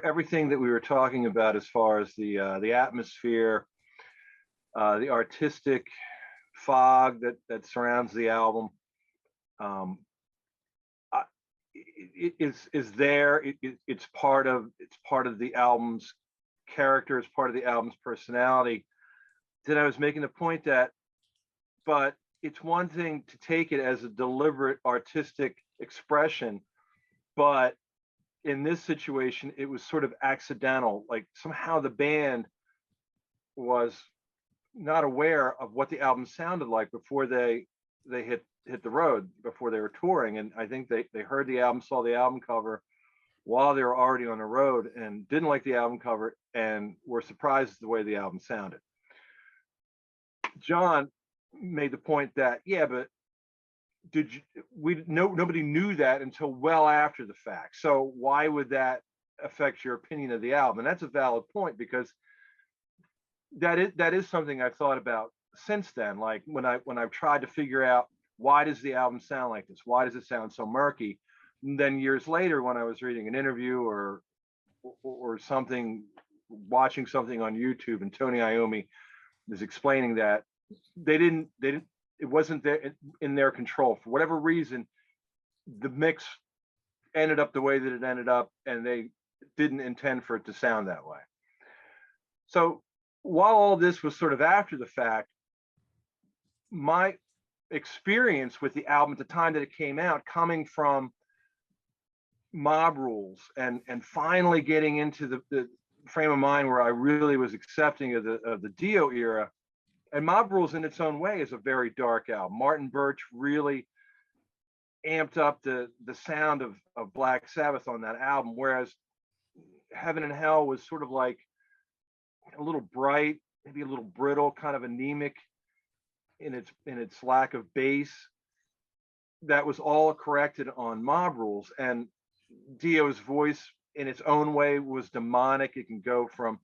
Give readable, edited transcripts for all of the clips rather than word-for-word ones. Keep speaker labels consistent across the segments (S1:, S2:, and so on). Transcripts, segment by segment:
S1: everything that we were talking about as far as the atmosphere, the artistic fog that surrounds the album, um, is there. It's part of the album's character, it's part of the album's personality. Then I was making the point that, but it's one thing to take it as a deliberate artistic expression, but in this situation, it was sort of accidental. Like somehow the band was not aware of what the album sounded like before they hit the road, before they were touring. And I think they heard the album, saw the album cover while they were already on the road, and didn't like the album cover and were surprised at the way the album sounded. John made the point that, yeah, but nobody knew that until well after the fact. So why would that affect your opinion of the album? And that's a valid point, because that is something I've thought about since then. Like when I've tried to figure out, why does the album sound like this? Why does it sound so murky? And then years later, when I was reading an interview or something, watching something on YouTube, and Tony Iommi is explaining that it wasn't in their control for whatever reason. The mix ended up the way that it ended up, and they didn't intend for it to sound that way. So while all this was sort of after the fact, my experience with the album at the time that it came out, coming from Mob Rules and finally getting into the frame of mind where I really was accepting of the Dio era. And Mob Rules in its own way is a very dark album. Martin Birch really amped up the sound of Black Sabbath on that album, whereas Heaven and Hell was sort of like a little bright, maybe a little brittle, kind of anemic in its lack of bass. That was all corrected on Mob Rules. And Dio's voice in its own way was demonic. It can go from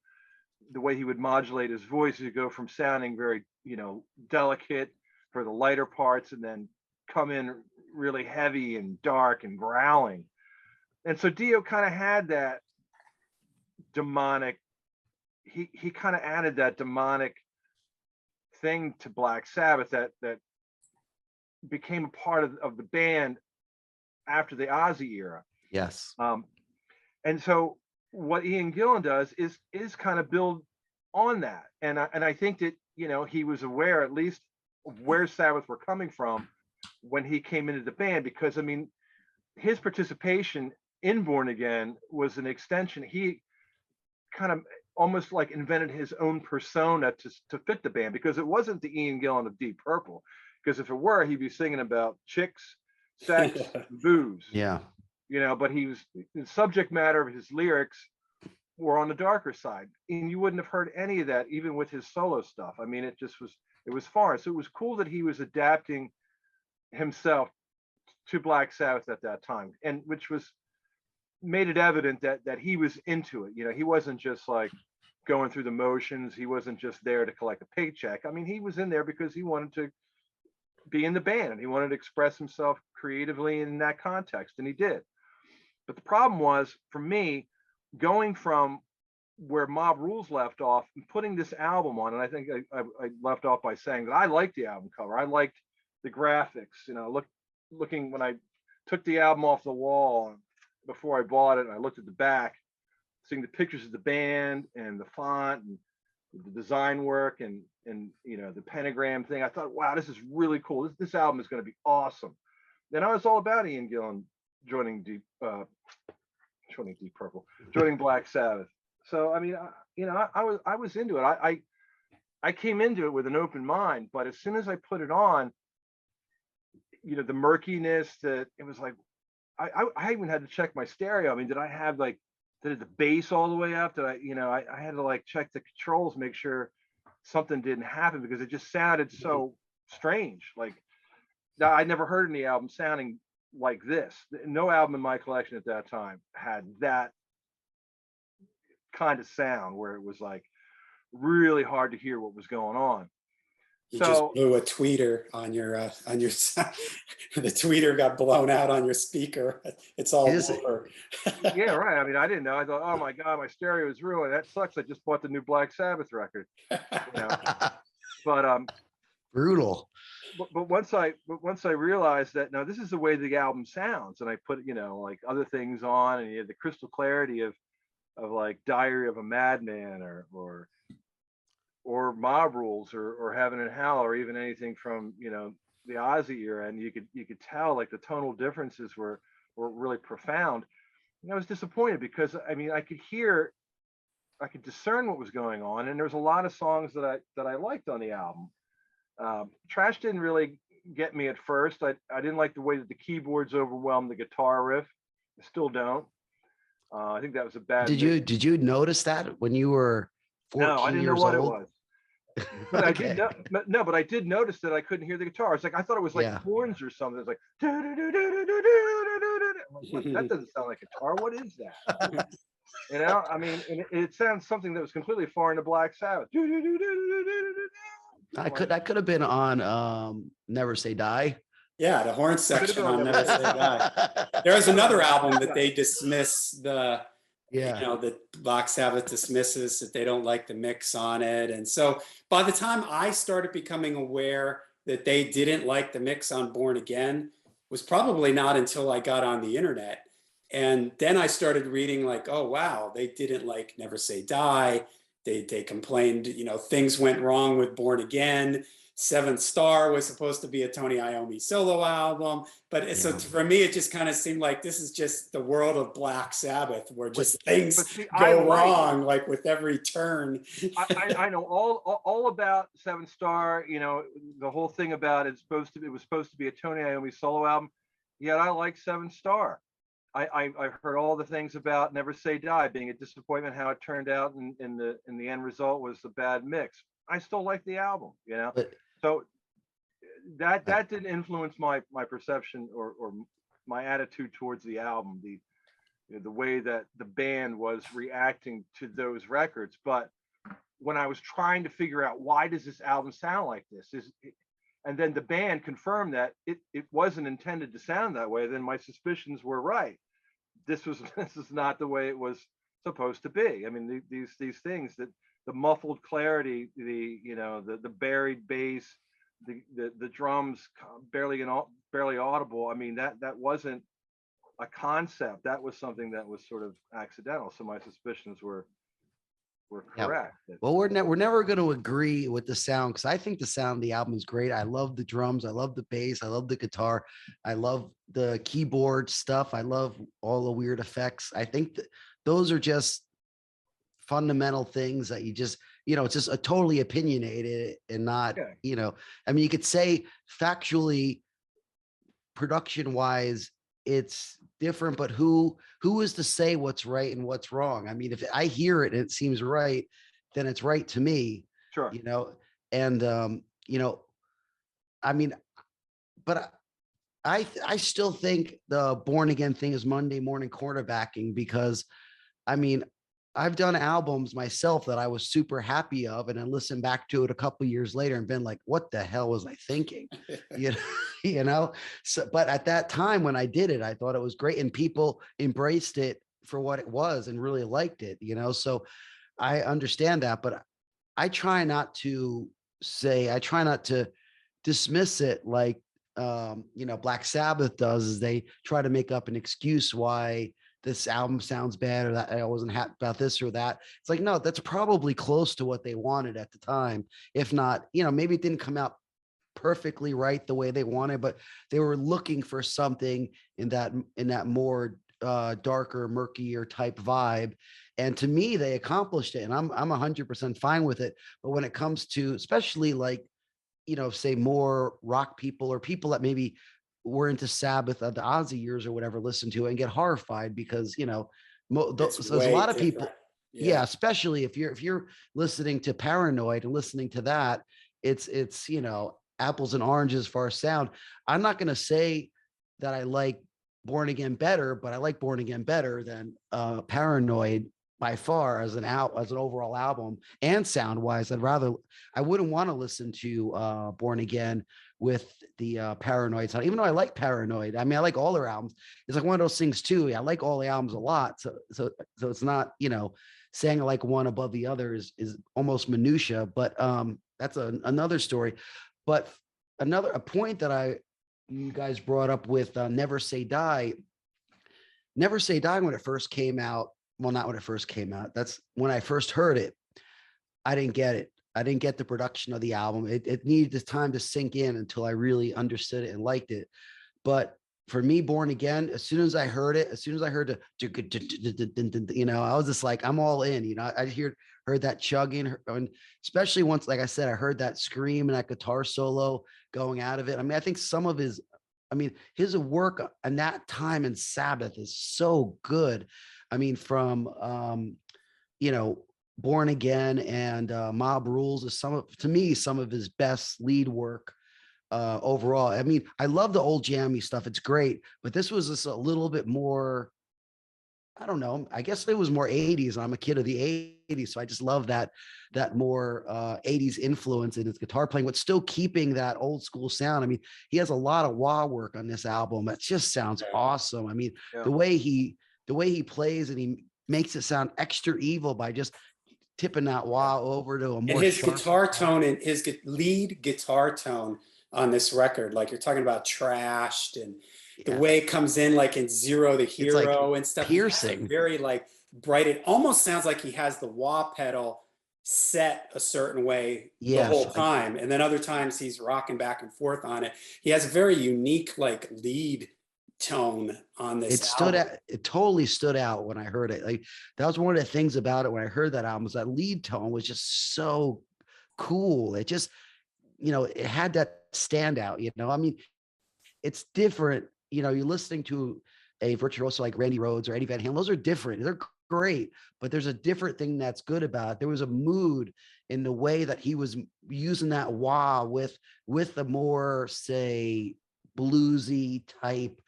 S1: the way he would modulate his voice, you go from sounding very, delicate for the lighter parts, and then come in really heavy and dark and growling. And so Dio kind of had that demonic, he kind of added that demonic thing to Black Sabbath that became a part of the band after the Ozzy era.
S2: Yes.
S1: And so what Ian Gillan does is kind of build on that. And I think that, he was aware at least of where Sabbath were coming from when he came into the band, because I mean, his participation in Born Again was an extension. He kind of almost like invented his own persona to fit the band, because it wasn't the Ian Gillan of Deep Purple, because if it were, he'd be singing about chicks, sex, booze.
S2: Yeah.
S1: But the subject matter of his lyrics were on the darker side, and you wouldn't have heard any of that even with his solo stuff. I mean, it was foreign. So it was cool that he was adapting himself to Black Sabbath at that time, and which made it evident that he was into it. He wasn't just like going through the motions. He wasn't just there to collect a paycheck. I mean, he was in there because he wanted to be in the band, and he wanted to express himself creatively in that context, and he did. But the problem was, for me, going from where Mob Rules left off and putting this album on, and I think I left off by saying that I liked the album cover. I liked the graphics. Looking when I took the album off the wall before I bought it, and I looked at the back, seeing the pictures of the band and the font and the design work and the pentagram thing, I thought, wow, this is really cool. This album is going to be awesome. Then I was all about Ian Gillan joining Deep Purple, joining Black Sabbath. So I mean, I was into it. I came into it with an open mind, but as soon as I put it on, the murkiness, that it was like, I even had to check my stereo. I mean, did I have did the bass all the way up? Did I had to check the controls, make sure something didn't happen, because it just sounded so strange. I'd never heard any album sounding like this. No album in my collection at that time had that kind of sound, where it was really hard to hear what was going on.
S2: You just
S1: So
S2: blew a tweeter on your the tweeter got blown out on your speaker. It's all over.
S1: yeah, right. I mean, I didn't know. I thought, oh my God, my stereo is ruined. That sucks. I just bought the new Black Sabbath record, you know. But
S3: Brutal.
S1: but once I realized that no, this is the way the album sounds, and I put, you know, like other things on, and you had the crystal clarity of like Diary of a Madman or Mob Rules or Heaven and Hell, or even anything from, you know, the Ozzy era, and you could tell like the tonal differences were really profound. And I was disappointed because I mean I could discern what was going on, and there's a lot of songs that I liked on the album. Trash didn't really get me at first. I didn't like the way that the keyboards overwhelmed the guitar riff. I still don't. I think that was a bad.
S3: Did you notice that when you were 14
S1: No, I didn't know
S3: years
S1: what
S3: old?
S1: it was. But
S3: Okay.
S1: I did no, but I did notice that I couldn't hear the guitar. It's like I thought it was like
S3: Yeah.
S1: horns or something. It's like I'm like, that doesn't sound like guitar. What is that? You know, I mean, it sounds something that was completely foreign to Black Sabbath.
S3: That could have been on Never Say Die.
S2: Yeah, the horn section on Never Say Die. There was another album that they dismiss the,
S3: Yeah.
S2: you know, that Black Sabbath dismisses that they don't like the mix on it. And so by the time I started becoming aware that they didn't like the mix on Born Again was probably not until I got on the internet. And then I started reading like, oh, wow, they didn't like Never Say Die. They complained, you know, things went wrong with Born Again. Seventh Star was supposed to be a Tony Iommi solo album. But so for me, it just kind of seemed like this is just the world of Black Sabbath, where just things go wrong, like with every turn.
S1: I know all about Seventh Star. You know, the whole thing about it was supposed to be a Tony Iommi solo album. Yet I like Seventh Star. I've heard all the things about Never Say Die being a disappointment, how it turned out, and in the end result was a bad mix. I still like the album, you know. So that didn't influence my perception or my attitude towards the album, the way that the band was reacting to those records. But when I was trying to figure out why does this album sound like this, and then the band confirmed that it wasn't intended to sound that way, then my suspicions were right. This is not the way it was supposed to be. I mean, these things, that the muffled clarity, the buried bass, the drums barely audible. I mean, that wasn't a concept. That was something that was sort of accidental. So my suspicions were correct.
S3: Yeah. Well, we're never going to agree with the sound, because I think the sound of the album is great. I love the drums. I love the bass. I love the guitar. I love the keyboard stuff. I love all the weird effects. I think that those are just fundamental things that you just, it's just a totally opinionated and not, I mean, you could say factually, production wise, it's different, but who is to say what's right and what's wrong? I mean, if I hear it and it seems right, then it's right to me.
S1: Sure.
S3: And I mean, but I still think the Born Again thing is Monday morning quarterbacking, because I mean, I've done albums myself that I was super happy of, and then listened back to it a couple of years later and been like, what the hell was I thinking? So, but at that time when I did it, I thought it was great, and people embraced it for what it was and really liked it, so I understand that, but I try not to dismiss it like, Black Sabbath does, is they try to make up an excuse why this album sounds bad, or that I wasn't happy about this or that. It's like, no, that's probably close to what they wanted at the time. If not, maybe it didn't come out perfectly right the way they wanted, but they were looking for something in that more darker, murkier type vibe. And to me, they accomplished it, and I'm 100% fine with it. But when it comes to, especially like, say more rock people or people that maybe were into Sabbath of the Ozzy years or whatever, listen to it and get horrified because, there's a lot of people. Yeah. Especially if you're listening to Paranoid and listening to that, it's apples and oranges for our sound. I'm not going to say that I like Born Again better, but I like Born Again better than Paranoid by far as an overall album and sound wise. I wouldn't want to listen to Born Again with the Paranoid sound, even though I like Paranoid. I mean, I like all their albums. It's like one of those things too. I like all the albums a lot. So it's not, saying I like one above the other is almost minutia, but that's another story. But a point that you guys brought up with Never Say Die. Never Say Die, when it first came out, well, not when it first came out. That's when I first heard it. I didn't get it. I didn't get the production of the album. It needed the time to sink in until I really understood it and liked it. But for me, Born Again, as soon as I heard it, as soon as I heard the, I was just like, I'm all in. I heard that chugging, and especially once, like I said, I heard that scream and that guitar solo going out of it. I mean, I think his work in that time in Sabbath is so good. I mean, from Born Again and Mob Rules is to me some of his best lead work overall. I mean, I love the old jammy stuff. It's great, but this was just a little bit more, I don't know. I guess it was more 80s. I'm a kid of the 80s, so I just love that more 80s influence in his guitar playing, but still keeping that old school sound. I mean, he has a lot of wah work on this album. That just sounds awesome. I mean, the way he plays, and he makes it sound extra evil by just tipping that wah over to a more
S2: and his
S3: sharp
S2: guitar tone and his lead guitar tone on this record, like you're talking about Trashed, and the way it comes in like in Zero the Hero and stuff,
S3: piercing,
S2: very like bright. It almost sounds like he has the wah pedal set a certain way the whole time, and then other times he's rocking back and forth on it. He has a very unique like lead tone on this album.
S3: It totally stood out when I heard it. Like, that was one of the things about it when I heard that album, was that lead tone was just so cool. It just, it had that standout, I mean, it's different. You're listening to a virtuoso like Randy Rhoads or Eddie Van Halen. Those are different. They're great, but there's a different thing that's good about it. There was a mood in the way that he was using that wah with the more, say, bluesy type,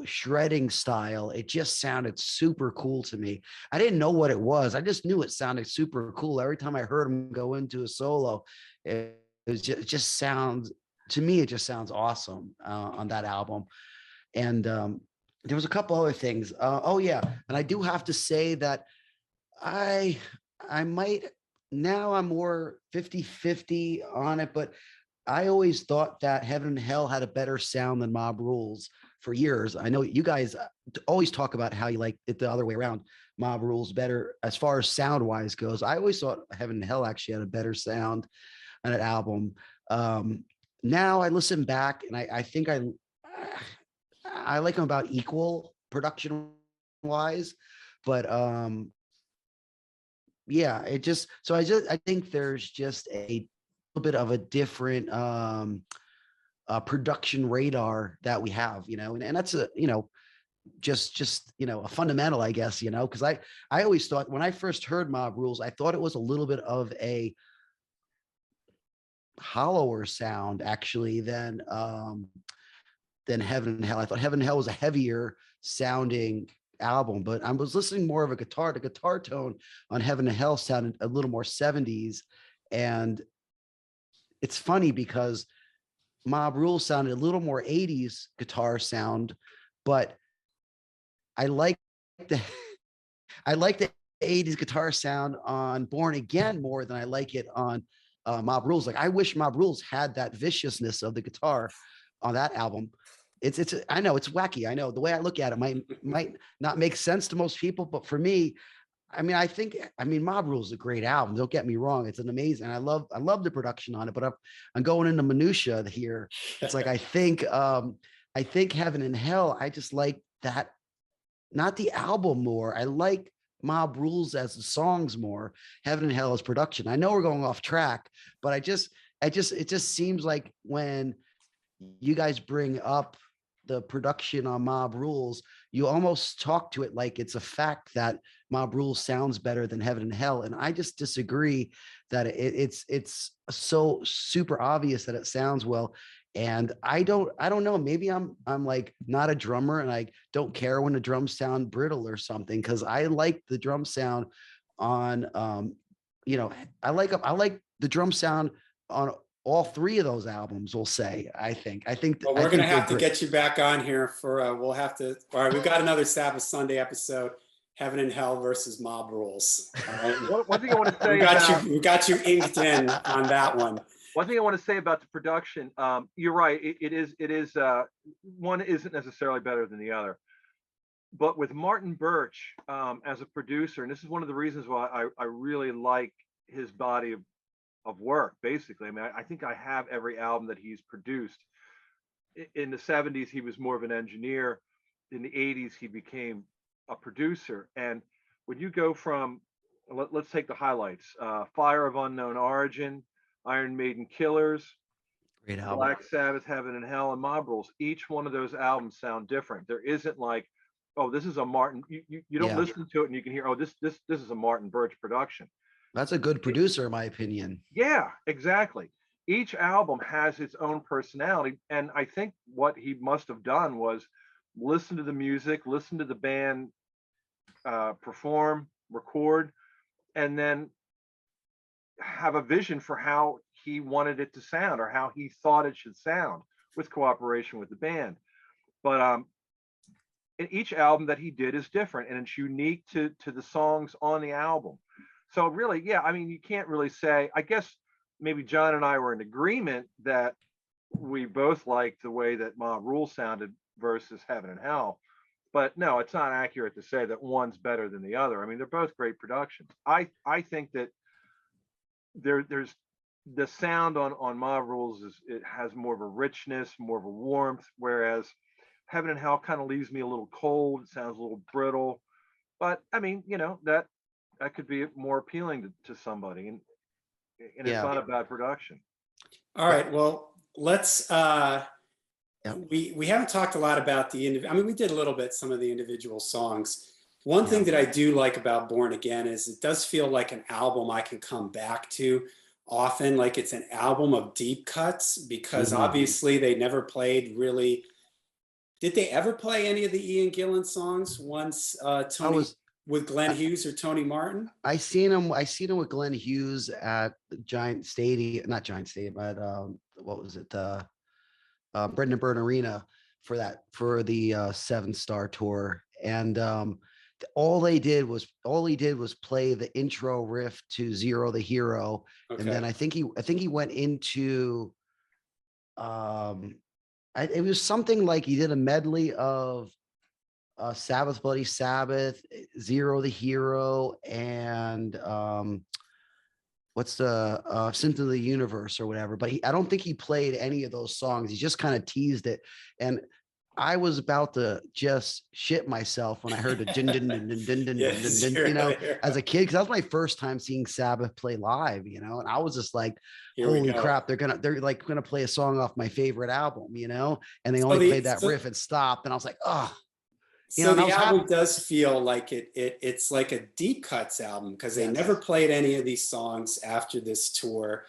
S3: shredding style. It just sounded super cool to me. I didn't know what it was. I just knew it sounded super cool. Every time I heard him go into a solo, it just sounds, to me, it just sounds awesome on that album. And there was a couple other things. And I do have to say that I might, now I'm more 50-50 on it, but I always thought that Heaven and Hell had a better sound than Mob Rules for years. I know you guys always talk about how you like it the other way around. Mob Rules better as far as sound wise goes. I always thought Heaven and Hell actually had a better sound on an album. Now I listen back and I think I like them about equal production wise, but I think there's just a little bit of a different production radar that we have, and that's just a fundamental, I guess, because I always thought when I first heard Mob Rules, I thought it was a little bit of a hollower sound actually than Heaven and Hell. I thought Heaven and Hell was a heavier sounding album, but I was listening more of the guitar tone on Heaven and Hell sounded a little more 70s. And it's funny because Mob Rules sounded a little more 80s guitar sound, but I like the 80s guitar sound on Born Again more than I like it on Mob Rules. Like, I wish Mob Rules had that viciousness of the guitar on that album. I know it's wacky. I know the way I look at it might not make sense to most people, but for me, I mean, Mob Rules is a great album. Don't get me wrong. It's an amazing, I love the production on it, but I'm going into minutia here. It's like, I think Heaven and Hell, I just like that, not the album more. I like Mob Rules as the songs more. Heaven and Hell as production. I know we're going off track, but it just seems like when you guys bring up the production on Mob Rules, you almost talk to it like it's a fact that Mob Rules sounds better than Heaven and Hell. And I just disagree that it's so super obvious that it sounds well. And I don't know, maybe I'm like not a drummer and I don't care when the drums sound brittle or something, because I like the drum sound on I like the drum sound on all three of those albums, we'll say.
S2: Well,
S3: I
S2: we're going to
S3: think they're
S2: have to
S3: great.
S2: get you back on here for, we'll have to, all right, we've got another Sabbath Sunday episode, Heaven and Hell versus Mob Rules. All right.
S1: One thing I want to say about
S2: We got you inked in on that one.
S1: one thing I want to say about the production, you're right. It is one isn't necessarily better than the other. But with Martin Birch as a producer, and this is one of the reasons why I really like his body of work, basically. I mean, I think I have every album that he's produced. In the 70s, he was more of an engineer. In the 80s, he became a producer. And when you go from, let's take the highlights, Fire of Unknown Origin, Iron Maiden Killers,
S3: Great album.
S1: Black Sabbath, Heaven and Hell, and Mob Rules, each one of those albums sound different. There isn't like, oh, this is a Martin, you don't
S3: Yeah.
S1: listen to it and you can hear, oh, this is a Martin Birch production.
S3: That's a good producer, in my opinion.
S1: Yeah, exactly. Each album has its own personality. And I think what he must have done was listen to the music, listen to the band perform, record, and then have a vision for how he wanted it to sound or how he thought it should sound with cooperation with the band. But in each album that he did is different and it's unique to the songs on the album. So really, yeah, I mean, you can't really say, I guess maybe John and I were in agreement that we both liked the way that Mob Rule sounded versus Heaven and Hell. But no, it's not accurate to say that one's better than the other. I mean, they're both great productions. I think that there's the sound on Mob Rules it has more of a richness, more of a warmth, whereas Heaven and Hell kind of leaves me a little cold. It sounds a little brittle. But I mean, that could be more appealing to somebody, and it's not a bad production.
S2: All right, well, let's we haven't talked a lot about I mean, we did a little bit some of the individual songs. One thing that I do like about Born Again is it does feel like an album I can come back to often, like it's an album of deep cuts, because obviously they never played really. Did they ever play any of the Ian Gillan songs once with Glenn Hughes or Tony Martin?
S3: I seen him with Glenn Hughes at the Giant Stadium, not Giant Stadium, but what was it? Brendan Byrne Arena for the 7 Star tour. And all he did was play the intro riff to Zero the Hero. Okay. And then I think he went into it was something like he did a medley of Sabbath, Bloody Sabbath, Zero the Hero, and what's the Symptom of the Universe or whatever. But I don't think he played any of those songs. He just kind of teased it. And I was about to just shit myself when I heard the din din din din din din din din, as a kid, because that was my first time seeing Sabbath play live, and I was just like, holy crap, they're like gonna play a song off my favorite album, and they only played that riff and stopped, and I was like, oh.
S2: So the album does feel like it's like a deep cuts album, because they never played any of these songs after this tour,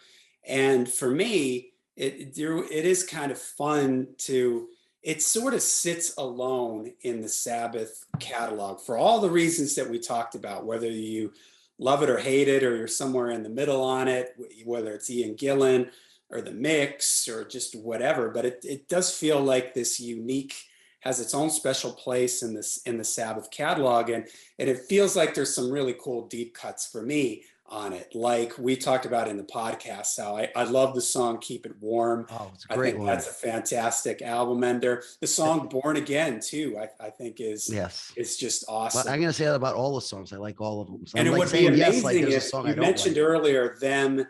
S2: and for me, it is kind of fun to. It sort of sits alone in the Sabbath catalog for all the reasons that we talked about, whether you love it or hate it, or you're somewhere in the middle on it, whether it's Ian Gillan or the mix or just whatever. But it does feel like this unique, has its own special place in the Sabbath catalog. And it feels like there's some really cool deep cuts for me on it, like we talked about in the podcast. How I love the song "Keep It Warm."
S3: Oh, it's a great one.
S2: That's a fantastic album ender. The song "Born Again" too, I think is just awesome.
S3: Well, I'm gonna say that about all the songs. I like all of them. So
S2: and
S3: it
S2: would be amazing if you mentioned earlier them,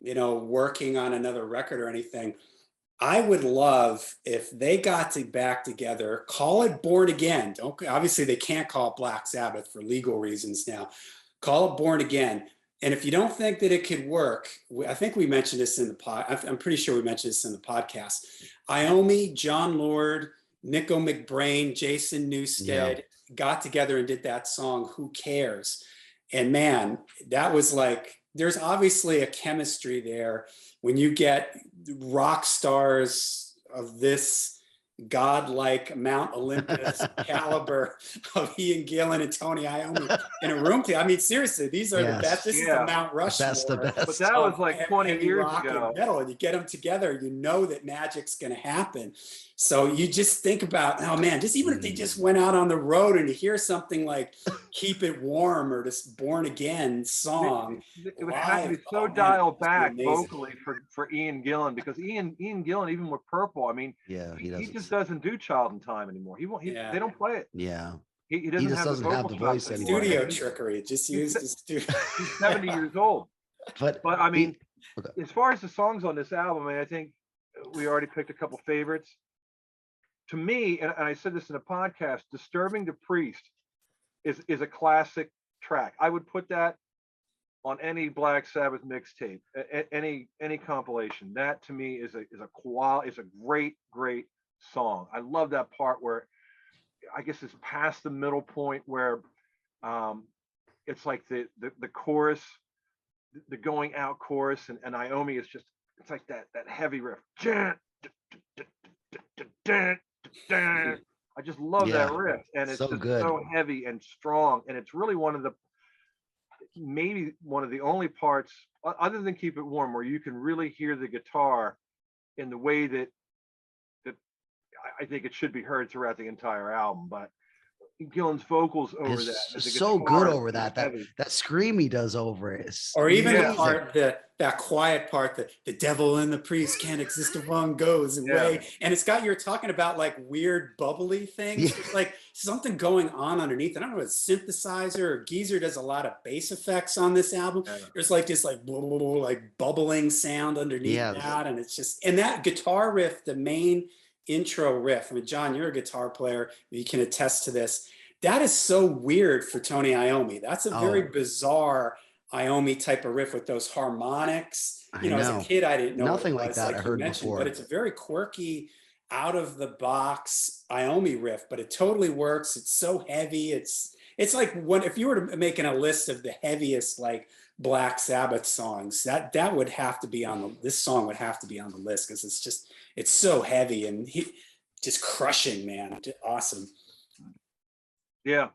S2: working on another record or anything. I would love if they got back together, call it Born Again. Obviously they can't call it Black Sabbath for legal reasons now. Call it Born Again. And if you don't think that it could work, I think we mentioned this in the I'm pretty sure we mentioned this in the podcast. Iommi, John Lord, Nico McBrain, Jason Newsted got together and did that song, Who Cares? And man, that was like, there's obviously a chemistry there when you get rock stars this godlike Mount Olympus caliber of Ian Gillan and Tony Iommi in a room together. I mean, seriously, these are the best. This is the
S1: Yeah.
S2: Mount
S3: Best of
S2: Rushmore
S1: But
S3: best.
S1: that was
S2: of
S1: like 20
S2: heavy
S1: years
S2: rock
S1: ago.
S2: and metal, and you get them together, you know that magic's going to happen. So you just think about, oh man, just even if they just went out on the road and you hear something like "Keep It Warm" or this "Born Again" song
S1: It would have to
S2: live,
S1: be so
S2: oh man,
S1: dialed
S2: it'd just be
S1: back
S2: amazing.
S1: vocally for Ian Gillan, because Ian Gillan, even with Purple, I mean,
S3: Yeah,
S1: he just doesn't do Child in Time anymore. He won't.
S2: Yeah.
S1: They don't play it.
S3: Yeah.
S1: He
S3: He
S1: doesn't
S3: just
S1: have the
S3: doesn't have
S1: vocal
S3: the
S1: chops
S3: voice
S1: anymore.
S3: anymore.
S2: Studio trickery, just
S1: he's-
S2: used the studio.
S1: He's 70 years old.
S3: But
S1: But I mean,
S3: okay.
S1: as far as the songs on this album, I mean, I think we already picked a couple favorites. To me, and I said this in a podcast, "Disturbing the Priest" is a classic track. I would put that on any Black Sabbath mixtape, any compilation. That to me is a great song. I love that part where I guess it's past the middle point where it's like the chorus, the going out chorus, and Iommi is just, it's like that heavy riff. I just love that riff, and it's
S3: So
S1: just
S3: good.
S1: so heavy and strong, and it's really maybe one of the only parts other than "Keep It Warm" where you can really hear the guitar in the way that I think it should be heard throughout the entire album. But Gillan's vocals over that,
S3: It's
S1: and the
S3: so
S1: guitar
S3: good
S1: is
S3: over
S1: so
S3: that.
S1: heavy.
S3: That scream he does over it is
S2: Or even the
S3: amazing.
S2: part, that quiet part, that the devil and the priest can't exist if one goes away. And it's got, you're talking about like weird bubbly things.
S3: Yeah.
S2: It's like something going on underneath. I don't know, a synthesizer or Geezer does a lot of bass effects on this album.
S1: Yeah.
S2: There's like this like bubbling sound underneath
S3: Yeah.
S2: that. And it's just, and that guitar riff, the main intro riff. I mean, John, you're a guitar player. You can attest to this. That is so weird for Tony Iommi. That's a very bizarre Iommi type of riff with those harmonics. You know, as a kid, I didn't know
S3: nothing
S2: what it
S3: like
S2: was,
S3: that I
S2: you
S3: heard
S2: mentioned,
S3: before.
S2: but it's a very quirky, out of the box Iommi riff, but it totally works. It's so heavy. It's like if you were to making a list of the heaviest like Black Sabbath songs, that would have to be on this song would have to be on the list, because it's so heavy and just crushing, man. Awesome.
S1: Yeah.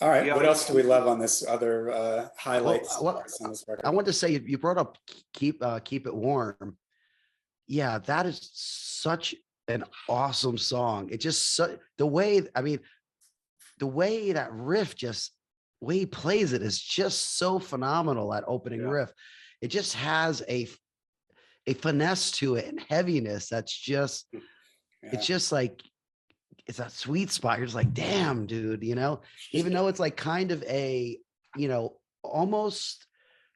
S2: All right.
S1: Yeah.
S2: What else do we love on this other highlights?
S3: Well,
S2: on this record?
S3: I want to say, you brought up keep It Warm. Yeah, that is such an awesome song. It just the way, I mean, the way that riff way he plays it is just so phenomenal. That opening riff, it just has a finesse to it and heaviness that's just it's just like, it's a sweet spot. You're just like, damn, dude, even though it's like kind of a, almost,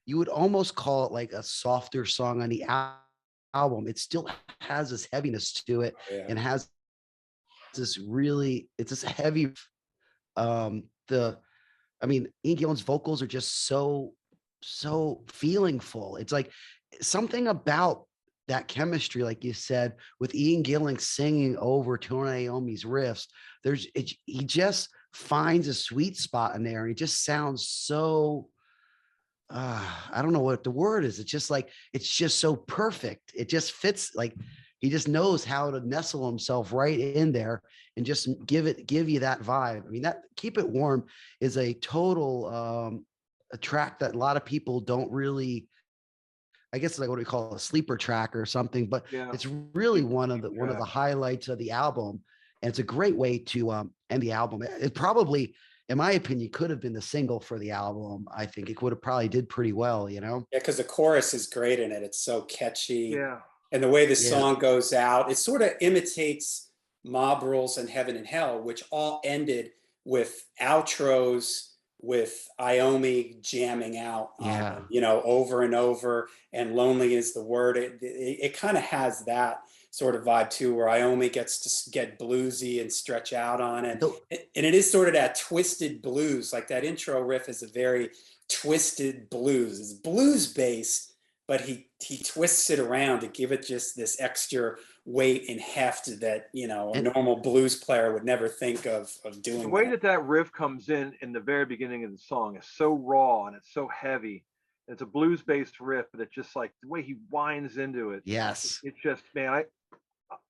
S3: you would almost call it like a softer song on the album. It still has this heaviness to it and has this it's this heavy, Ian Gillan's vocals are just so feelingful. It's like something about that chemistry, like you said, with Ian Gillan singing over Tony Iommi's riffs. He just finds a sweet spot in there, and it just sounds so. I don't know what the word is. It's just so perfect. It just fits. Like he just knows how to nestle himself right in there and just give you that vibe. I mean, that "Keep It Warm" is a total a track that a lot of people don't really. I guess like what we call a sleeper track or something, but it's really one of the highlights of the album, and it's a great way to end the album. It probably, in my opinion, could have been the single for the album. I think it would have probably did pretty well,
S2: Yeah, because the chorus is great in it. It's so catchy.
S1: Yeah.
S2: And the way the song goes out, it sort of imitates Mob Rules and Heaven and Hell, which all ended with outros with Iommi jamming out, over and over, and "Lonely Is the Word." It kind of has that sort of vibe too, where Iommi gets to get bluesy and stretch out on it. And it is sort of that twisted blues, like that intro riff is a very twisted blues. It's blues based, but he twists it around to give it just this extra weight and heft that a normal blues player would never think of doing.
S1: The way that riff comes in the very beginning of the song is so raw and it's so heavy. It's a blues based riff, but it's just like the way he winds into it.
S3: Yes.
S1: It's just, man,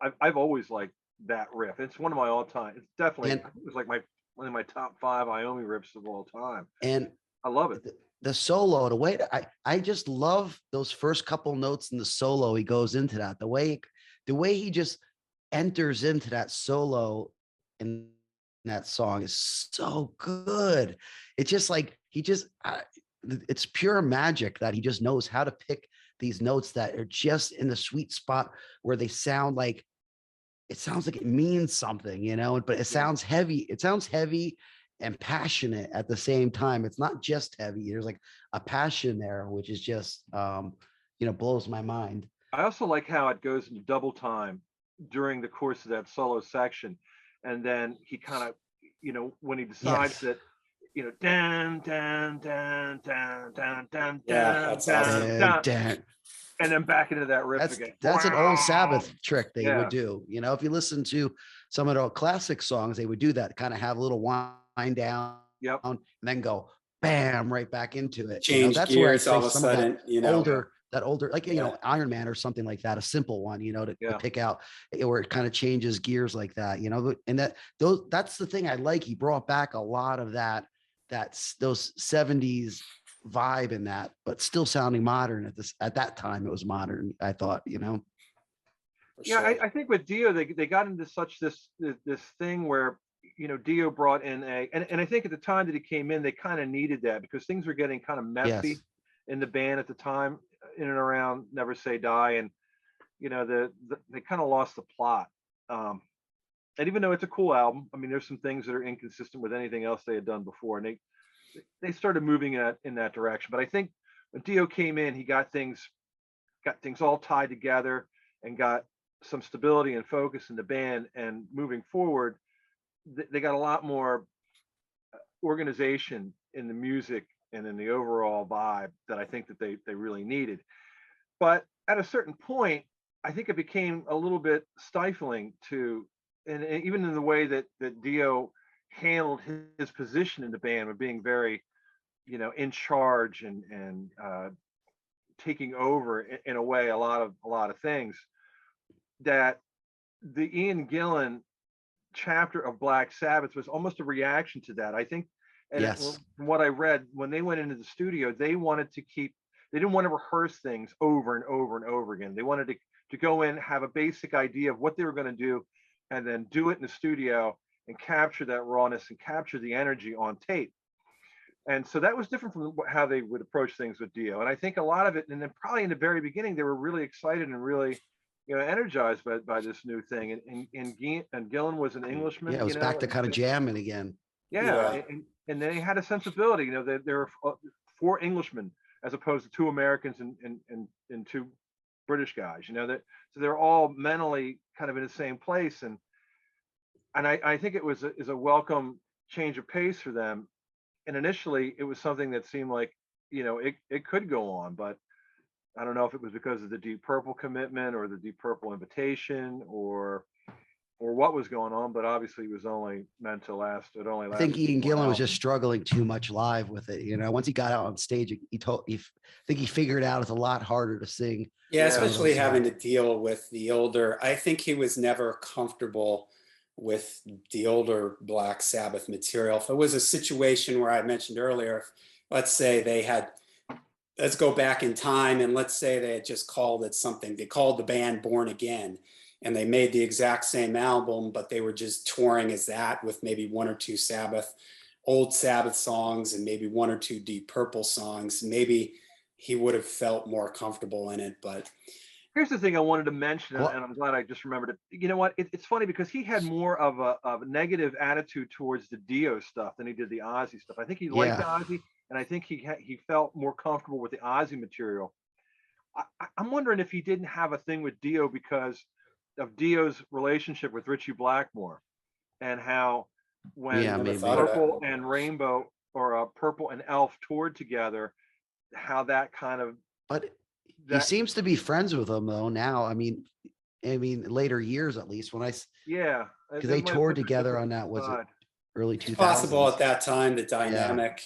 S1: I've always liked that riff. It's one of my all time. It's definitely,
S3: And
S1: it was like one of my top 5 Iommi riffs of all time.
S3: and
S1: I love it.
S3: the solo, the way I just love those first couple notes in the solo. He goes into that, the way he just enters into that solo in that song is so good. It's just like it's pure magic that he just knows how to pick these notes that are just in the sweet spot where they sound like it sounds like it means something, but it sounds heavy. It sounds heavy and passionate at the same time. It's not just heavy. There's like a passion there, which is just, blows my mind.
S1: I also like how it goes into double time during the course of that solo section. And then he kind of, when he decides
S3: Yes.
S1: that, dan, dan, dan, dan, dan, dan,
S2: Yeah,
S1: dan,
S2: that's
S1: dan,
S2: awesome.
S1: dan,
S3: Dan.
S1: and then back into that riff again.
S3: That's an old
S1: Wow.
S3: Sabbath trick they
S1: Yeah.
S3: would do. If you listen to some of the classic songs, they would do that, kind of have a little wind down,
S1: Yep.
S3: and then go bam right back into it.
S2: Change
S3: That's where I
S2: gears all
S3: say
S2: of a
S3: some of
S2: sudden,
S3: that older, like
S2: Yeah.
S3: Iron Man or something like that, a simple one, to
S1: Yeah.
S3: pick out where it kind of changes gears like that, and that's the thing I like. He brought back a lot of those 70s vibe in that, but still sounding modern at that time. It was modern, I thought.
S2: For
S1: Yeah,
S2: sure.
S1: I think with Dio, they got into this thing where Dio brought in and I think at the time that he came in, they kind of needed that because things were getting kind of messy
S3: Yes.
S1: in the band at the time, in and around Never Say Die, and they kind of lost the plot. And even though it's a cool album, I mean, there's some things that are inconsistent with anything else they had done before, and they started moving in that direction. But I think when Dio came in, he got things all tied together and got some stability and focus in the band. And moving forward, they got a lot more organization in the music and in the overall vibe that I think that they really needed. But at a certain point, I think it became a little bit stifling and even in the way that Dio handled his position in the band of being very, in charge and taking over in a way a lot of things, that the Ian Gillan chapter of Black Sabbath was almost a reaction to that. I think, and
S3: Yes.
S1: from what I read, when they went into the studio, they didn't want to rehearse things over and over and over again. They wanted to go in, have a basic idea of what they were going to do, and then do it in the studio and capture that rawness and capture the energy on tape. And so that was different from how they would approach things with Dio. And I think a lot of it, and then probably in the very beginning, they were really excited and really, energized by this new thing. And Gillan was an Englishman.
S3: Yeah, it was back to kind of jamming again.
S1: Yeah,
S2: Yeah.
S1: and they had a sensibility. There were 4 Englishmen as opposed to 2 Americans and 2 British guys. So they're all mentally kind of in the same place, and I think it was is a welcome change of pace for them. And initially, it was something that seemed like it could go on, but I don't know if it was because of the Deep Purple commitment or the Deep Purple invitation or what was going on, but obviously it was only meant to last. It only
S3: I
S1: lasted
S3: think Ian
S1: 1
S3: Gillan was
S1: album.
S3: just struggling too much live with it. Once he got out on stage, I think he figured out it's a lot harder to sing.
S2: Yeah,
S1: Yeah.
S2: especially having to deal with the older. I think he was never comfortable with the older Black Sabbath material. If it was a situation where I mentioned earlier, let's say let's go back in time and let's say they had just called it something. They called the band Born Again and they made the exact same album, but they were just touring as that with maybe 1 or 2 old Sabbath songs and maybe 1 or 2 Deep Purple songs. Maybe he would have felt more comfortable in it, but
S1: Here's the thing I wanted to mention,
S3: Well-
S1: and I'm glad I just remembered it. You know what? It's funny because he had more of a negative attitude towards the Dio stuff than he did the Ozzy stuff. I think he liked
S3: Yeah.
S1: Ozzy, and I think he felt more comfortable with the Ozzy material. I'm wondering if he didn't have a thing with Dio because of Dio's relationship with Richie Blackmore, and how when
S3: Yeah,
S2: never
S3: maybe.
S2: thought of that.
S1: Purple and Rainbow or Purple and Elf toured together, how that kind of
S3: But he
S1: that
S3: seems to be friends with him though now. I mean, later years at least
S1: yeah,
S3: because they toured together on that, was it early 2000s?
S2: possible at that time, the dynamic,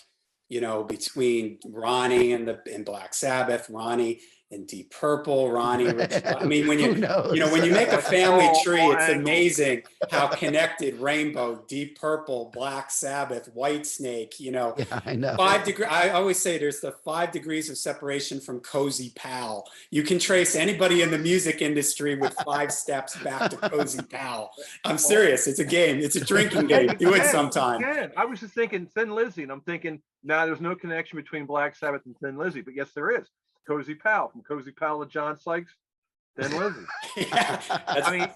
S2: between Ronnie and Black Sabbath, Ronnie and Deep Purple, Ronnie Rich. I mean, when
S3: Who knows?
S2: when you make a family tree,
S1: All
S2: it's
S1: angles.
S2: amazing how connected Rainbow, Deep Purple, Black Sabbath, Whitesnake,
S3: Yeah, I know.
S2: 5 degree. I always say there's the 5 degrees of separation from Cozy Pal. You can trace anybody in the music industry with 5 steps back to Cozy Pal. I'm serious. It's a game. It's a drinking game. Do it sometime.
S1: Again, I was just thinking Thin Lizzy, and I'm thinking, nah, there's no connection between Black Sabbath and Thin Lizzy, but yes, there is. Cozy Pal, from Cozy Pal to John Sykes, Thin Lizzy.
S2: Yeah,
S1: I mean,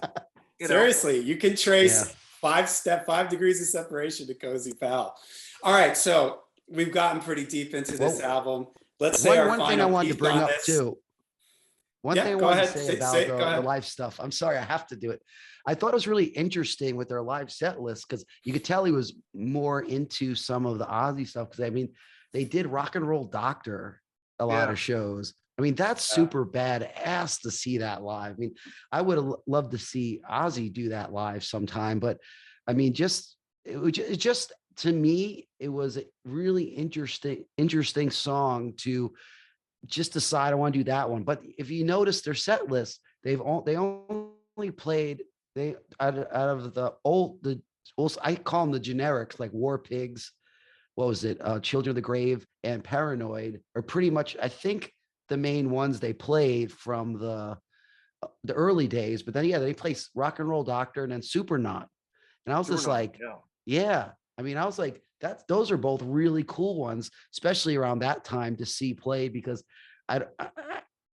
S2: seriously, you can trace
S3: Yeah.
S2: 5 degrees of separation to Cozy Pal. All right, so we've gotten pretty deep into this album. Let's say our
S3: one thing I
S2: final
S3: wanted to
S2: piece
S3: bring
S2: on
S3: up
S2: this.
S3: too. One
S2: Yeah,
S3: thing I
S2: go
S3: wanted
S2: ahead.
S3: to say about
S2: Go
S3: the
S2: ahead.
S3: live stuff. I'm sorry, I have to do it. I thought it was really interesting with their live set list because you could tell he was more into some of the Ozzy stuff. Because I mean, they did Rock and Roll Doctor a lot of shows. I mean, that's super badass to see that live. I mean, I would have loved to see Ozzy do that live sometime, but I mean, it just to me, it was a really interesting song to just decide I want to do that one. But if you notice their set list, they only played out of the old I call them the generics like War Pigs, what was it? Children of the Grave and Paranoid are pretty much, I think, the main ones they played from the early days. But then they played Rock and Roll Doctor and then Supernaut. And I was just like, yeah. I mean, I was like, those are both really cool ones, especially around that time to see played because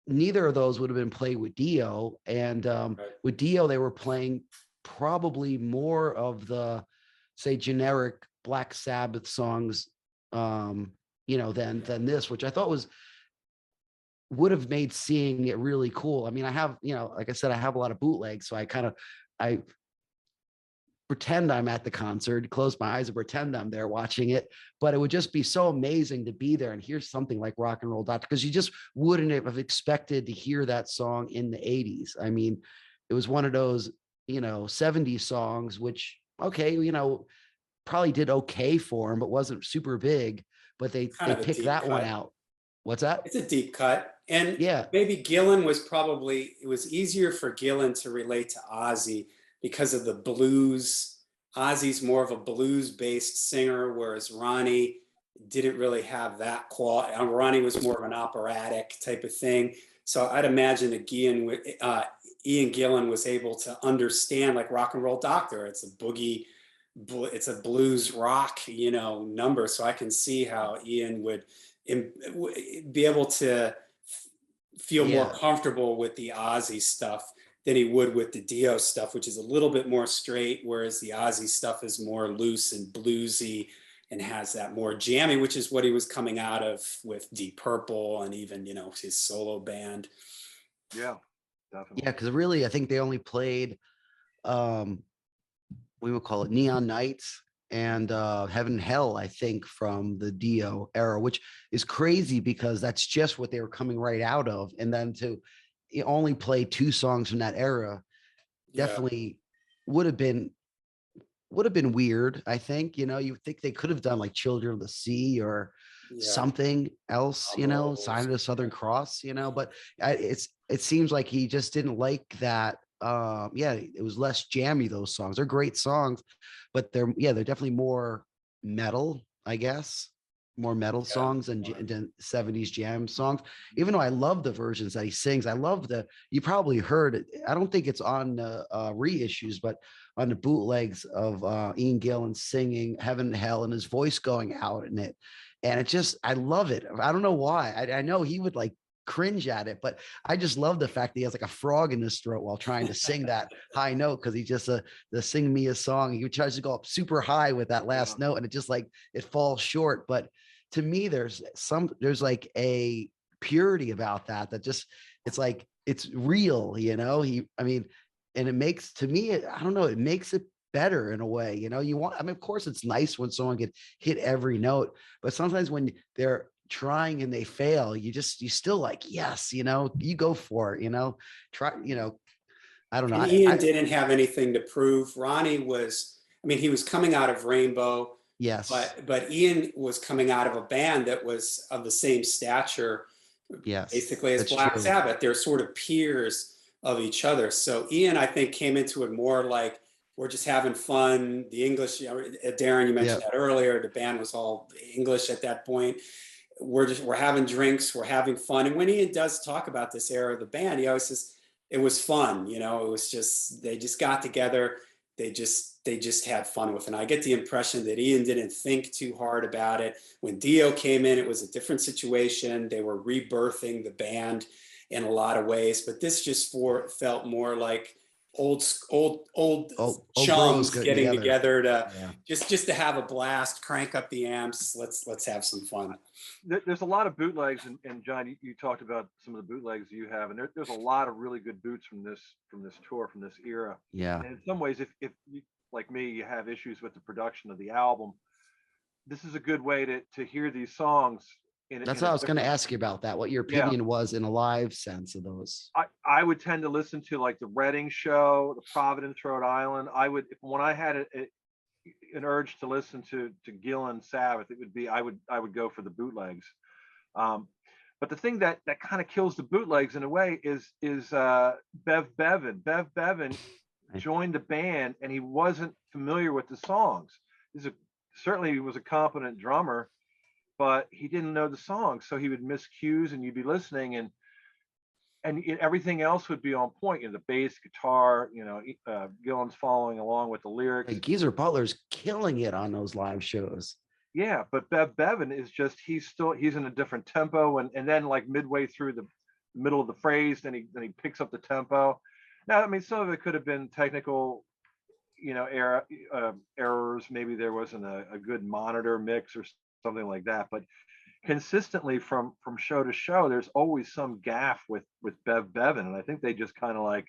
S3: neither of those would have been played with Dio. And with Dio, they were playing probably more of the, say, generic Black Sabbath songs, than this, which I thought would have made seeing it really cool. I mean, I have, like I said, I have a lot of bootlegs, so I pretend I'm at the concert, close my eyes and pretend I'm there watching it. But it would just be so amazing to be there and hear something like Rock and Roll Doctor, because you just wouldn't have expected to hear that song in the 80s. I mean, it was one of those, 70s songs, which, okay, probably did okay for him, but wasn't super big. But they picked that one out. What's that?
S2: It's a deep cut. And
S3: yeah,
S2: maybe Gillan it was easier for Gillan to relate to Ozzy because of the blues. Ozzy's more of a blues-based singer, whereas Ronnie didn't really have that quality. Ronnie was more of an operatic type of thing. So I'd imagine that Ian Gillan was able to understand like Rock and Roll Doctor. It's a boogie, it's a blues rock, number. So I can see how Ian would be able to feel more comfortable with the Ozzy stuff than he would with the Dio stuff, which is a little bit more straight, whereas the Ozzy stuff is more loose and bluesy and has that more jammy, which is what he was coming out of with Deep Purple and even, his solo band.
S1: Yeah, definitely.
S3: Yeah, because really, I think they only played, we would call it Neon Nights and Heaven and Hell, I think, from the Dio era, which is crazy because that's just what they were coming right out of. And then to only play 2 songs from that era definitely would have been weird. I think, you think they could have done like Children of the Sea or something else, Sign of the Southern Cross, but it seems like he just didn't like that. It was less jammy. Those songs, they're great songs, but they're definitely more metal, I guess. More metal songs and 70s jam songs, even though I love the versions that he sings. I love you probably heard it. I don't think it's on the reissues, but on the bootlegs of Ian Gillan singing Heaven and Hell and his voice going out in it. And I love it. I don't know why. I know he would like cringe at it, but I just love the fact that he has like a frog in his throat while trying to sing that high note, because he just the Sing Me a Song, he tries to go up super high with that last note and it just like it falls short. But to me, there's like a purity about that just, it's like it's real, and it makes, to me, I don't know, it makes it better in a way. Of course it's nice when someone can hit every note, but sometimes when they're trying and they fail, you still like, yes, you go for it, try, I don't know.
S2: And Ian didn't have anything to prove. Ronnie was, he was coming out of Rainbow.
S3: Yes.
S2: But Ian was coming out of a band that was of the same stature
S3: Yes,
S2: basically as
S3: that's
S2: Black
S3: true.
S2: Sabbath. They're sort of peers of each other. So Ian, I think, came into it more like we're just having fun. The English, Darren, you mentioned
S3: Yep.
S2: that earlier. The band was all English at that point. We're having drinks, we're having fun. And when Ian does talk about this era of the band, he always says it was fun. You know, it was just, they just got together. They just had fun with it. And I get the impression that Ian didn't think too hard about it. When Dio came in, it was a different situation. They were rebirthing the band in a lot of ways, but this just felt more like old
S3: Old bros
S2: chums
S3: getting
S2: getting
S3: together.
S2: together to
S3: Yeah.
S2: just to have a blast, crank up the amps. Let's have some fun.
S1: There's a lot of bootlegs, and John, you talked about some of the bootlegs you have, and there's a lot of really good boots from this tour, from this era.
S3: Yeah.
S1: And in some ways, if you, like me, you have issues with the production of the album, this is a good way to hear these songs
S3: That's
S1: in
S3: what
S1: a
S3: I was going to
S1: different.
S3: ask you about that. What your
S1: Yeah,
S3: opinion was in a live sense of those.
S1: I would tend to listen to like the Reading show, the Providence, Rhode Island. I would, when I had an urge to listen to Gillan Sabbath, it would be I would go for the bootlegs. But the thing that kind of kills the bootlegs in a way is Bev Bevan. Bev Bevan joined the band and he wasn't familiar with the songs. Certainly he was a competent drummer, but he didn't know the songs, so he would miss cues, and you'd be listening, and everything else would be on point. The bass guitar, Gillan's following along with the lyrics.
S3: And Geezer Butler's killing it on those live shows.
S1: Yeah, but Bev Bevan is just he's in a different tempo, and then like midway through the middle of the phrase, then he picks up the tempo. Now, I mean, some of it could have been technical, errors. Maybe there wasn't a good monitor mix or something like that. But consistently from show to show, there's always some gaff with Bev Bevan, and I think they just kind of like,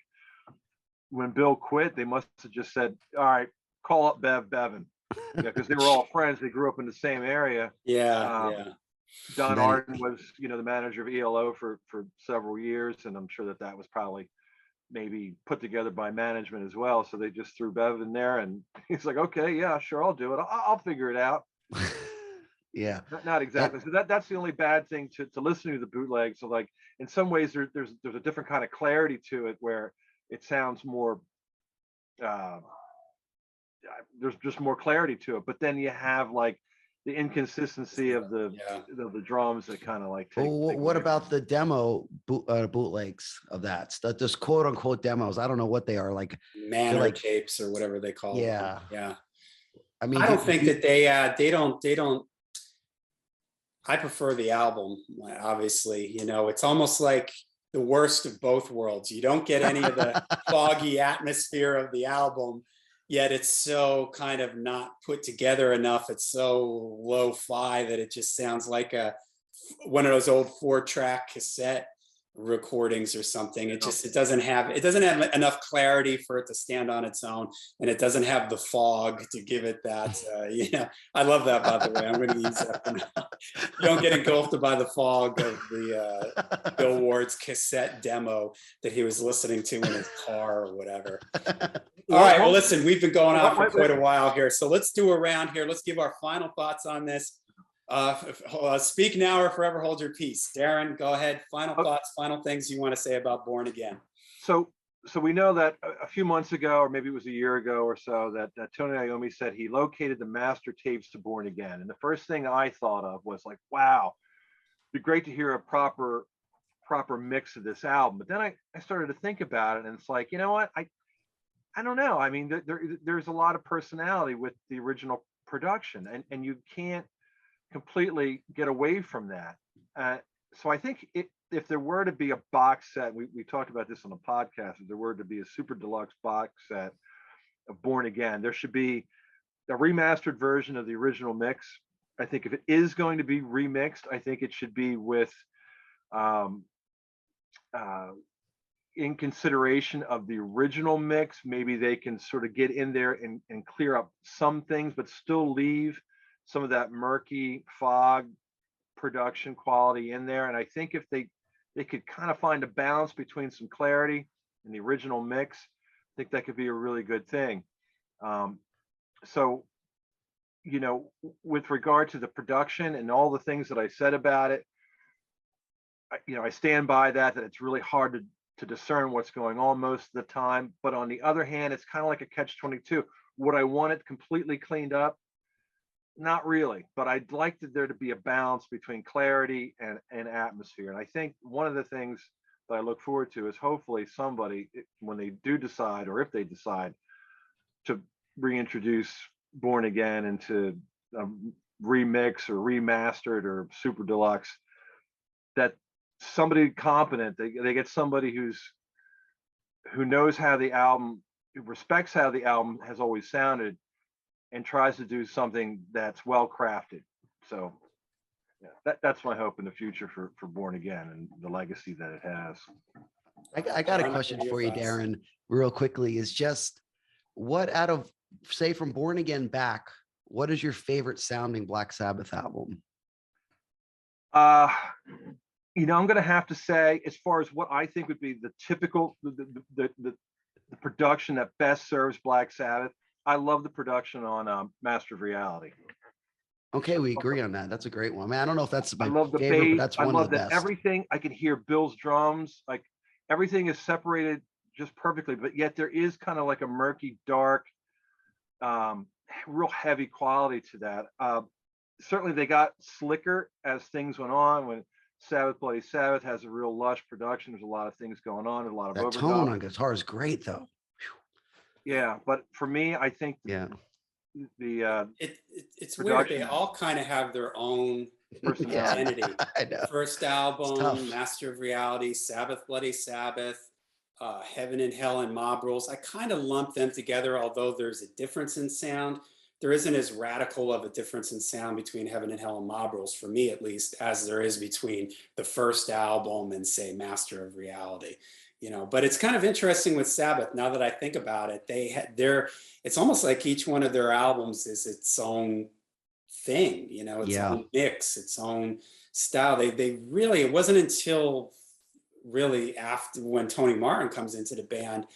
S1: when Bill quit, they must have just said, "All right, call up Bev Bevan." Yeah, because they were all friends. They grew up in the same area.
S2: Yeah.
S1: Don
S3: Then
S1: Arden was, the manager of ELO for several years, and I'm sure that was probably maybe put together by management as well. So they just threw Bev in there, and he's like, "Okay, yeah, sure, I'll do it. I'll figure it out."
S3: yeah.
S1: Not exactly. So that's the only bad thing to listening to the bootleg. So like in some ways there's a different kind of clarity to it where it sounds more. There's just more clarity to it, but then you have like the inconsistency of the drums that kind of like take.
S3: What about the demo bootlegs of that? Just quote unquote demos. I don't know what they are, like
S2: Manor tapes or whatever they call them.
S3: Yeah.
S2: Yeah.
S3: I mean,
S2: I don't think that they don't. I prefer the album, obviously. It's almost like the worst of both worlds. You don't get any of the foggy atmosphere of the album, yet it's so kind of not put together enough. It's so lo-fi that it just sounds like one of those old 4-track cassette recordings or something. It doesn't have enough clarity for it to stand on its own, and it doesn't have the fog to give it that. I love that, by the way. I'm going to use that for now. You don't get engulfed by the fog of the Bill Ward's cassette demo that he was listening to in his car or whatever. All right, well, listen, we've been going on for quite a while here, so let's do a round here. Let's give our final thoughts on this. Speak now or forever hold your peace. Darren, go ahead. Final thoughts, final things you want to say about Born Again.
S1: So we know that a few months ago, or maybe it was a year ago or so, that Tony Iommi said he located the master tapes to Born Again. And the first thing I thought of was like, wow, it'd be great to hear a proper mix of this album. But then I started to think about it, and it's like, you know what? I don't know. I mean, there's a lot of personality with the original production, and you can't completely get away from that. So I think if there were to be a box set, we talked about this on the podcast, if there were to be a super deluxe box set of Born Again, there should be a remastered version of the original mix. I think if it is going to be remixed, I think it should be with in consideration of the original mix. Maybe they can sort of get in there and clear up some things, but still leave some of that murky fog production quality in there. And I think if they could kind of find a balance between some clarity in the original mix, I think that could be a really good thing. So, with regard to the production and all the things that I said about it, I stand by that it's really hard to discern what's going on most of the time. But on the other hand, it's kind of like a catch-22. Would I want it completely cleaned up? Not really, but I'd like there to be a balance between clarity and atmosphere. And I think one of the things that I look forward to is hopefully somebody, when they do decide, or if they decide to reintroduce Born Again into a remix or remastered or super deluxe, that somebody competent, they get somebody who knows how the album, who respects how the album has always sounded, and tries to do something that's well crafted. So yeah, that's my hope in the future for Born Again and the legacy that it has.
S3: I got a question for you, Darren, real quickly. Is just what out of, say, from Born Again back, what is your favorite sounding Black Sabbath album?
S1: I'm going to have to say, as far as what I think would be the typical, the production that best serves Black Sabbath, I love the production on Master of Reality.
S3: Okay, we agree on that. That's a great one. Man, I don't know if that's my
S1: I love the
S3: favorite,
S1: bass.
S3: but that's
S1: I
S3: one
S1: love
S3: of the
S1: that
S3: best.
S1: everything, I can hear Bill's drums, like everything is separated just perfectly, but yet there is kind of like a murky, dark, real heavy quality to that. Certainly they got slicker as things went on. When Sabbath Bloody Sabbath has a real lush production, there's a lot of things going on, there's a lot of
S3: That tone on guitar is great, though.
S1: Yeah, but for me, I think
S3: Yeah,
S2: it's weird. They all kind of have their own identity.
S3: I know.
S2: First album, Master of Reality, Sabbath Bloody Sabbath, Heaven and Hell and Mob Rules. I kind of lump them together, although there's a difference in sound. There isn't as radical of a difference in sound between Heaven and Hell and Mob Rules, for me at least, as there is between the first album and, say, Master of Reality. But it's kind of interesting with Sabbath. Now that I think about it, it's almost like each one of their albums is its own thing, its own mix, its own style. They really, it wasn't until really after, when Tony Martin comes into the band,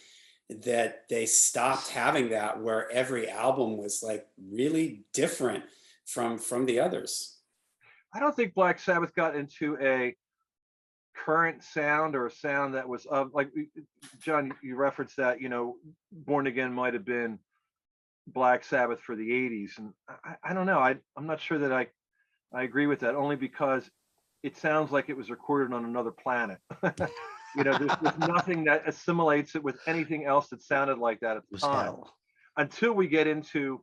S2: that they stopped having that, where every album was like really different from the others.
S1: I don't think Black Sabbath got into a current sound, or a sound that was like John, you referenced that, Born Again might have been Black Sabbath for the 80s, and I don't know, I'm not sure that I agree with that, only because it sounds like it was recorded on another planet. There's nothing that assimilates it with anything else that sounded like that at the time, until we get into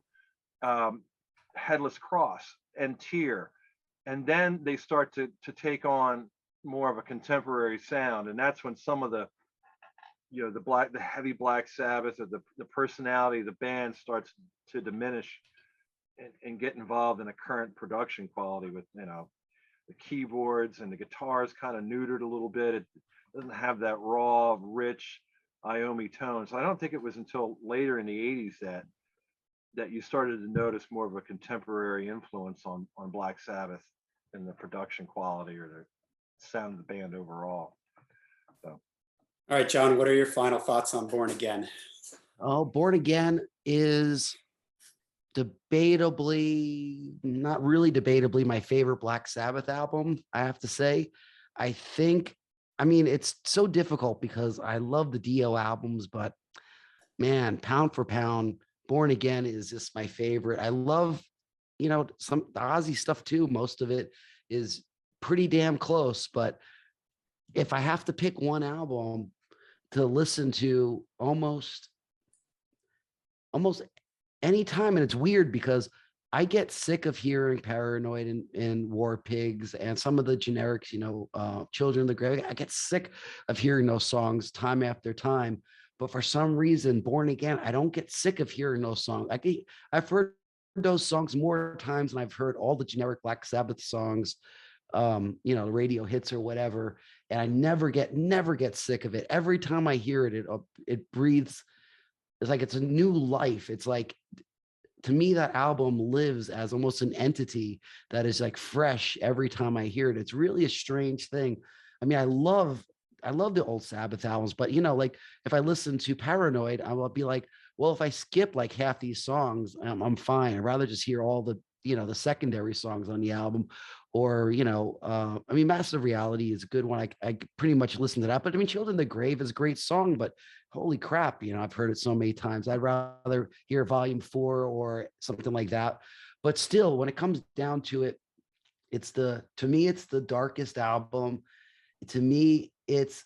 S1: Headless Cross and Tear, and then they start to take on more of a contemporary sound, and that's when some of the the heavy Black Sabbath, or the personality of the band starts to diminish and get involved in a current production quality, with the keyboards and the guitars kind of neutered a little bit. It doesn't have that raw, rich Iommi tone. So I don't think it was until later in the 80s that you started to notice more of a contemporary influence on Black Sabbath in the production quality or the sound of the band overall. So,
S2: all right, John, what are your final thoughts on Born Again?
S3: Oh, Born Again is debatably, not really debatably, my favorite Black Sabbath album, I have to say. I mean, it's so difficult because I love the Dio albums, but man, pound for pound, Born Again is just my favorite. I love, some the Ozzy stuff too. Most of it is pretty damn close, but if I have to pick one album to listen to almost anytime, and it's weird because I get sick of hearing Paranoid and War Pigs and some of the generics, Children of the Grave. I get sick of hearing those songs time after time. But for some reason, Born Again, I don't get sick of hearing those songs. I've heard those songs more times than I've heard all the generic Black Sabbath songs, the radio hits or whatever. And I never get sick of it. Every time I hear it, it breathes. It's like it's a new life. It's like, to me, that album lives as almost an entity that is like fresh every time I hear it. It's really a strange thing. I mean, I love the old Sabbath albums, but like if I listen to Paranoid, I'll be like, well, if I skip like half these songs, I'm fine. I'd rather just hear all the the secondary songs on the album, or, I mean, Massive Reality is a good one. I pretty much listen to that, but I mean, Children of the Grave is a great song, but holy crap, I've heard it so many times. I'd rather hear Volume 4 or something like that. But still, when it comes down to it, to me, it's the darkest album. To me, it's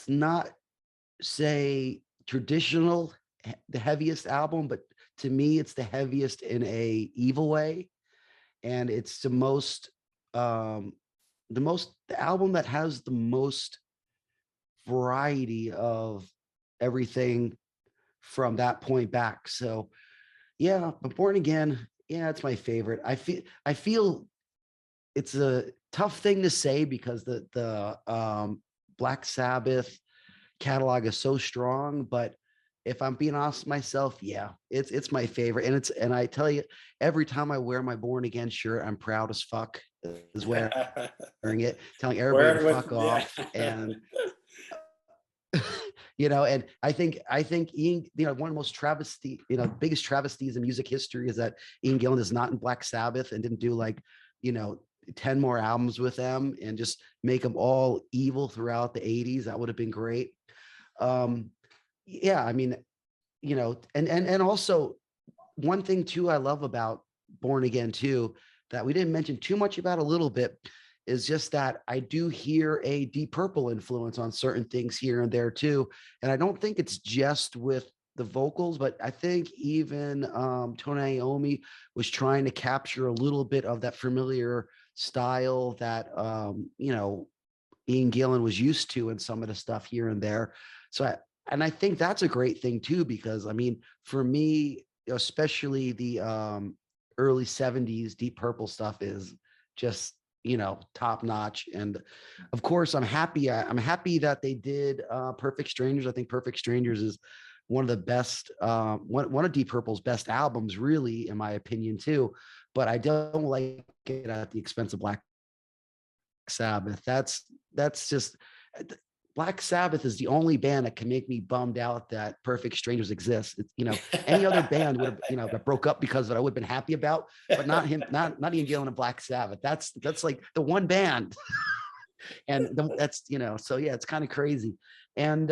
S3: not, say, traditional, the heaviest album, but to me, it's the heaviest in a evil way. And it's the album that has the most variety of everything from that point back. So yeah, but Born Again, yeah, it's my favorite. I feel it's a tough thing to say because the Black Sabbath catalog is so strong, but if I'm being honest with myself, yeah, it's my favorite. And I tell you, every time I wear my Born Again shirt, I'm proud as fuck is wearing it, telling everybody to fuck off. And and I think Ian, one of the most biggest travesties in music history is that Ian Gillan is not in Black Sabbath and didn't do 10 more albums with them and just make them all evil throughout the 80s. That would have been great. Yeah, I mean, and also one thing too I love about Born Again too, that we didn't mention too much about a little bit, is just that I do hear a Deep Purple influence on certain things here and there too. And I don't think it's just with the vocals, but I think even Tony Iommi was trying to capture a little bit of that familiar style that Ian Gillan was used to in some of the stuff here and there. I think that's a great thing too, because I mean, for me, especially the early 70s Deep Purple stuff is just, top notch. And of course, I'm happy that they did Perfect Strangers. I think Perfect Strangers is one of the best, one of Deep Purple's best albums, really, in my opinion, too. But I don't like it at the expense of Black Sabbath. That's just Black Sabbath is the only band that can make me bummed out that Perfect Strangers exists. Any other band would have, that broke up because of it, I would have been happy about, but not him, not Ian Gillan and Black Sabbath. That's like the one band. And that's, so yeah, it's kind of crazy. And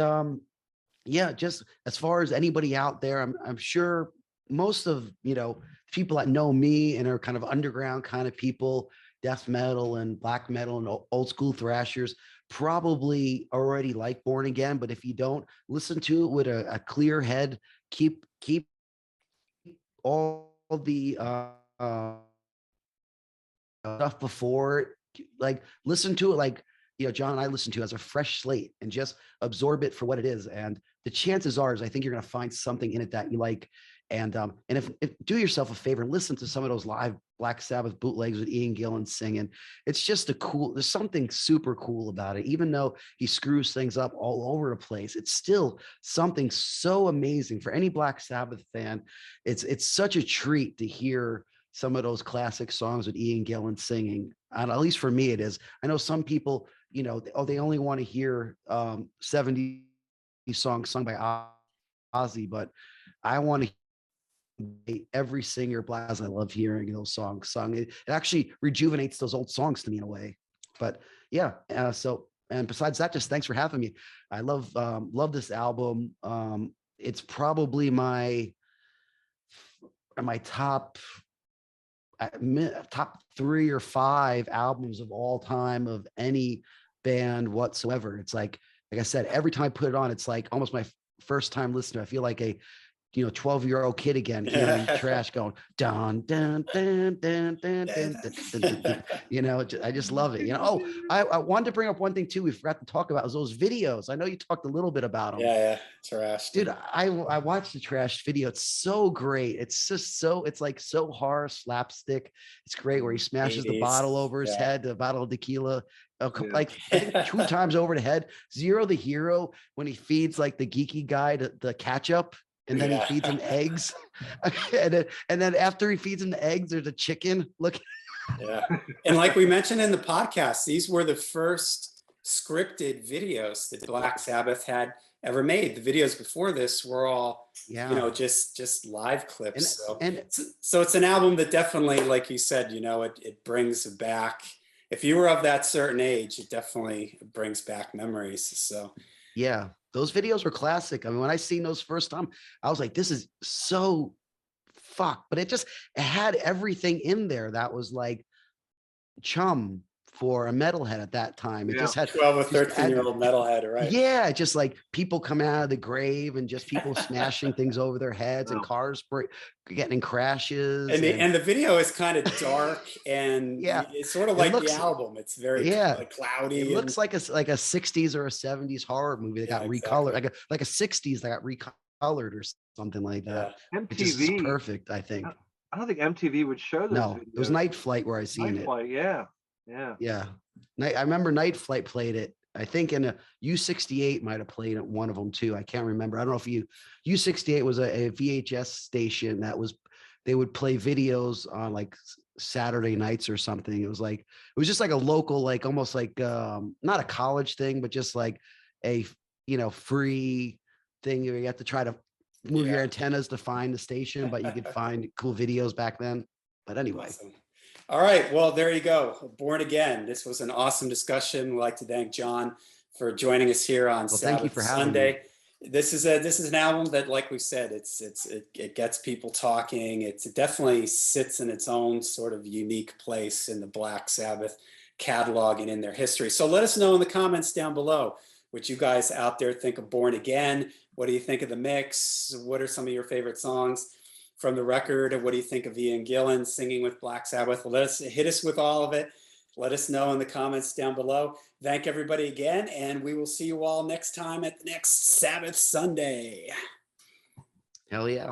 S3: yeah, just as far as anybody out there, I'm sure most of, people that know me and are kind of underground kind of people, death metal and black metal and old school thrashers, probably already like Born Again. But if you don't, listen to it with a clear head. Keep all the stuff before it, like listen to it like John and I listen to as a fresh slate and just absorb it for what it is. And the chances are, I think you're going to find something in it that you like. And if do yourself a favor and listen to some of those live Black Sabbath bootlegs with Ian Gillan singing. It's just there's something super cool about it. Even though he screws things up all over the place, it's still something so amazing for any Black Sabbath fan. It's such a treat to hear some of those classic songs with Ian Gillan singing. And at least for me, it is. I know some people, they only want to hear 70 songs sung by Ozzy, but I want to every singer Blaz. I love hearing those songs sung. It actually rejuvenates those old songs to me in a way. But yeah, and besides that, just thanks for having me. I love this album. It's probably my top 3 or 5 albums of all time of any band whatsoever. It's like I said, every time I put it on, it's like almost my first time listening. I feel like a 12-year-old kid again, hearing Trash going dun dun dun dun dun dun, dun, dun, dun. I just love it. I wanted to bring up one thing too we forgot to talk about, is those videos. I know you talked a little bit about them.
S2: Yeah, Trash.
S3: Dude, I watched the Trash video. It's so great. It's just it's like so horror slapstick. It's great where he smashes the bottle over his head, the bottle of tequila, like I think 2 times over the head. Zero the Hero, when he feeds like the geeky guy the ketchup. And then he feeds him eggs. and then after he feeds him the eggs, there's a chicken. Look.
S2: Yeah. And like we mentioned in the podcast, these were the first scripted videos that Black Sabbath had ever made. The videos before this were all,
S3: Yeah.
S2: just live clips.
S3: And
S2: So it's an album that definitely, like you said, it brings back, if you were of that certain age, it definitely brings back memories. So
S3: yeah, those videos were classic. I mean, when I seen those first time, I was like, this is so but it had everything in there that was like chum for a metalhead at that time. It
S1: Yeah.
S3: just had
S2: 12 or
S3: just
S2: 13-year-old metalhead, right?
S3: yeah, just like people coming out of the grave and just people smashing things over their heads and
S1: Wow.
S3: cars getting in crashes.
S2: And the video is kind of dark and
S3: Yeah,
S2: it's sort of
S3: it
S2: like the
S3: looks
S2: album. It's very
S3: yeah,
S2: cloudy.
S3: it looks like a 60s or a 70s horror movie that
S2: Yeah,
S3: got
S2: exactly.
S3: recolored, like a 60s that got recolored or something like that.
S2: Yeah.
S3: It just is
S1: MTV,
S3: perfect, I think.
S1: I don't think MTV would show those
S3: No, it was
S1: videos.
S3: Night Flight where I seen
S1: Night
S3: it.
S1: Flight, yeah, yeah.
S3: Yeah. I remember Night Flight played it. I think in a U68 might have played it, one of them too. I can't remember. I don't know if U68 was a VHS station they would play videos on like Saturday nights or something. It was just like a local, like almost like not a college thing, but just like a free thing. You have to try to move your antennas to find the station, but you could find cool videos back then. But anyway.
S2: Awesome. All right. Well, there you go. Born Again. This was an awesome discussion. We'd like to thank John for joining us here on
S3: Well, thank you
S2: Sabbath
S3: for having
S2: Sunday. This is an album that, like we said, it gets people talking. It definitely sits in its own sort of unique place in the Black Sabbath catalog and in their history. So let us know in the comments down below what you guys out there think of Born Again. What do you think of the mix? What are some of your favorite songs from the record? What do you think of Ian Gillan singing with Black Sabbath? Hit us with all of it. Let us know in the comments down below. Thank everybody again, and we will see you all next time at the next Sabbath Sunday.
S3: Hell yeah.